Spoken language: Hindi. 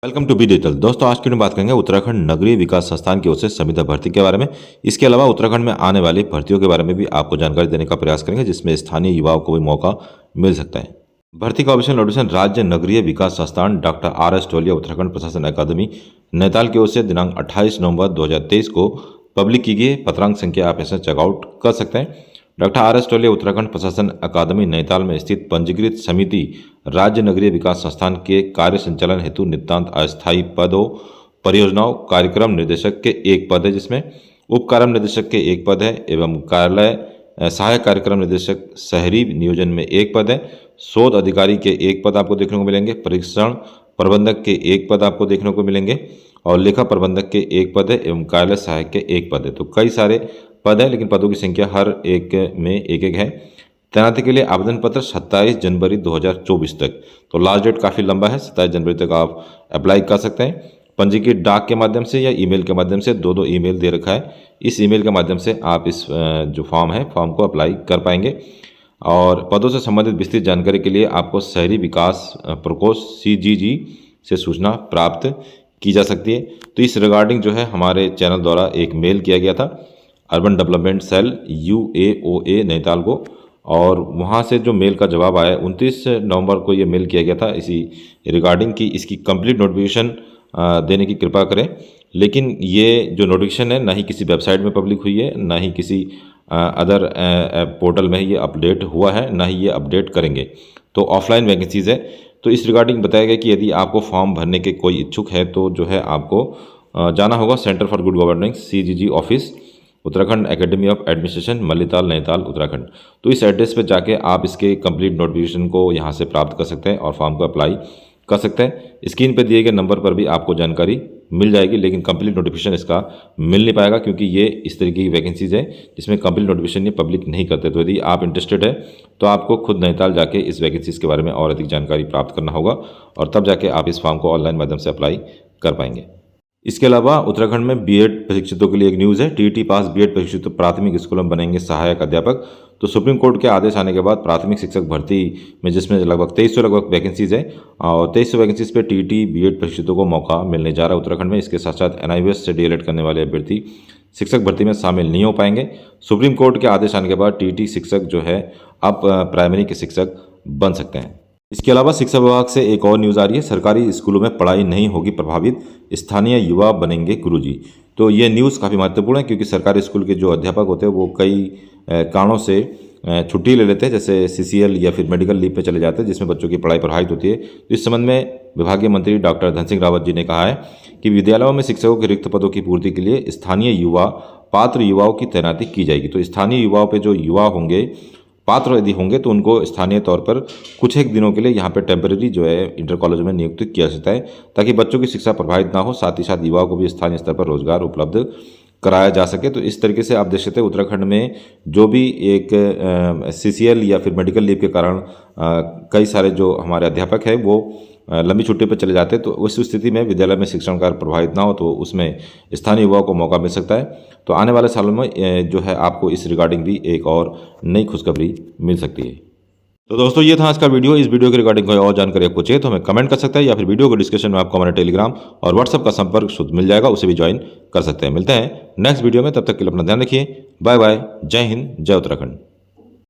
Welcome to be digital. दोस्तों, आज की में बात करेंगे उत्तराखंड नगरीय विकास संस्थान की ओर से संविदा भर्ती के बारे में। इसके अलावा उत्तराखंड में आने वाली भर्तियों के बारे में भी आपको जानकारी देने का प्रयास करेंगे, जिसमें स्थानीय युवाओं को भी मौका मिल सकता है। भर्ती का ऑफिशियल नोटिफिकेशन राज्य नगरीय विकास संस्थान डॉक्टर RS टोलिया उत्तराखंड प्रशासन अकादमी नैनीताल की ओर से दिनांक 28 नवंबर 2023 को पब्लिक की गई। पत्रांक संख्या आप इसे चेकआउट कर सकते हैं। डॉक्टर RS टोलिया उत्तराखंड प्रशासन अकादमी नैनीताल में स्थित पंजीकृत समिति राज्य नगरीय विकास संस्थान के कार्य संचालन हेतु नितांत अस्थायी पदों परियोजनाओं कार्यक्रम निदेशक के एक पद है, जिसमें उप कार्यक्रम निदेशक के एक पद है एवं कार्यालय सहायक कार्यक्रम निदेशक शहरी नियोजन में एक पद है। शोध अधिकारी के एक पद आपको देखने को मिलेंगे। परीक्षण प्रबंधक के एक पद आपको देखने को मिलेंगे और लेखा प्रबंधक के एक पद है एवं कार्यालय सहायक के एक पद है। तो कई सारे पद है, लेकिन पदों की संख्या हर एक में एक एक है। तैनाती के लिए आवेदन पत्र 27 जनवरी 2024 तक, तो लास्ट डेट काफ़ी लंबा है। 27 जनवरी तक आप अप्लाई कर सकते हैं। पंजीकृत डाक के माध्यम से या ईमेल के माध्यम से, दो ईमेल दे रखा है। इस ईमेल के माध्यम से आप इस जो फॉर्म को अप्लाई कर पाएंगे। और पदों से संबंधित विस्तृत जानकारी के लिए आपको शहरी विकास प्रकोष्ठ CGG से सूचना प्राप्त की जा सकती है। तो इस रिगार्डिंग जो है हमारे चैनल द्वारा एक मेल किया गया था urban development cell UAOA Nainital को, और वहाँ से जो मेल का जवाब आया 29 नवंबर को ये मेल किया गया था इसी रिगार्डिंग की इसकी कंप्लीट नोटिफिकेशन देने की कृपा करें। लेकिन ये जो नोटिफिकेशन है ना ही किसी वेबसाइट में पब्लिक हुई है, ना ही किसी अदर पोर्टल में ये अपडेट हुआ है, ना ही ये अपडेट करेंगे। तो ऑफलाइन वैकेंसीज़ है। तो इस रिगार्डिंग बताया गया कि यदि आपको फॉर्म भरने के कोई इच्छुक है तो जो है आपको जाना होगा centre for good governance CGG office Uttarakhand academy of administration Mallital Nainital Uttarakhand. तो इस एड्रेस पे जाके आप इसके कंप्लीट नोटिफिकेशन को यहाँ से प्राप्त कर सकते हैं और फॉर्म को अप्लाई कर सकते हैं। स्क्रीन पे दिए गए नंबर पर भी आपको जानकारी मिल जाएगी, लेकिन कंप्लीट नोटिफिकेशन इसका मिल नहीं पाएगा क्योंकि ये इस तरीके की वैकेंसीज है जिसमें कंप्लीट नोटिफिकेशन ये पब्लिक नहीं करते। तो यदि आप इंटरेस्टेड है तो आपको खुद नैनीताल जाके इस वैकेंसीज के बारे में और अधिक जानकारी प्राप्त करना होगा और तब जाके आप इस फॉर्म को ऑनलाइन माध्यम से अप्लाई कर पाएंगे। इसके अलावा उत्तराखंड में B.Ed प्रशिक्षितों के लिए एक न्यूज़ है। TET पास B.Ed प्रशिक्षित प्राथमिक स्कूलों में बनेंगे सहायक अध्यापक। तो सुप्रीम कोर्ट के आदेश आने के बाद प्राथमिक शिक्षक भर्ती में जिसमें लगभग 2300 वैकेंसीज है और 2300 वैकेंसीज पे TET B.Ed प्रशिक्षितों को मौका मिलने जा रहा है उत्तराखंड में। इसके साथ साथ NIOS से DLED करने वाले अभ्यर्थी शिक्षक भर्ती में शामिल नहीं हो पाएंगे। सुप्रीम कोर्ट के आदेश आने के बाद TET शिक्षक जो है अब प्राइमरी के शिक्षक बन सकते हैं। इसके अलावा शिक्षा विभाग से एक और न्यूज़ आ रही है। सरकारी स्कूलों में पढ़ाई नहीं होगी प्रभावित, स्थानीय युवा बनेंगे गुरुजी। तो ये न्यूज़ काफ़ी महत्वपूर्ण है क्योंकि सरकारी स्कूल के जो अध्यापक होते हैं वो कई कारणों से छुट्टी ले लेते हैं, जैसे CCL या फिर मेडिकल लीव पे चले जाते हैं जिसमें बच्चों की पढ़ाई प्रभावित होती है। तो इस संबंध में विभागीय मंत्री डॉक्टर धन सिंह रावत जी ने कहा है कि विद्यालयों में शिक्षकों के रिक्त पदों की पूर्ति के लिए स्थानीय पात्र युवाओं की तैनाती की जाएगी। तो स्थानीय युवाओं पर जो युवा होंगे पात्र यदि होंगे तो उनको स्थानीय तौर पर कुछ एक दिनों के लिए यहाँ पे टेम्परेरी जो है इंटर कॉलेज में नियुक्त किया जाता है ताकि बच्चों की शिक्षा प्रभावित ना हो, साथ ही साथ युवाओं को भी स्थानीय स्तर पर रोजगार उपलब्ध कराया जा सके। तो इस तरीके से आप देख सकते हैं उत्तराखंड में जो भी एक CCL या फिर मेडिकल लीव के कारण कई सारे जो हमारे अध्यापक हैं वो लंबी छुट्टी पर चले जाते हैं। तो उस स्थिति में विद्यालय में शिक्षण कार्य प्रभावित ना हो तो उसमें स्थानीय युवाओं को मौका मिल सकता है। तो आने वाले सालों में जो है आपको इस रिगार्डिंग भी एक और नई खुशखबरी मिल सकती है। तो दोस्तों, ये था आज का वीडियो। इस वीडियो के रिगार्डिंग कोई और जानकारी आपको चाहिए तो हमें कमेंट कर सकते हैं या फिर वीडियो के डिस्क्रिप्शन में आपको हमारे टेलीग्राम और व्हाट्सअप का संपर्क शुद्ध मिल जाएगा, उसे भी ज्वाइन कर सकते हैं। मिलते हैं नेक्स्ट वीडियो में, तब तक के लिए अपना ध्यान रखिए। Bye bye. जय हिंद, जय उत्तराखंड।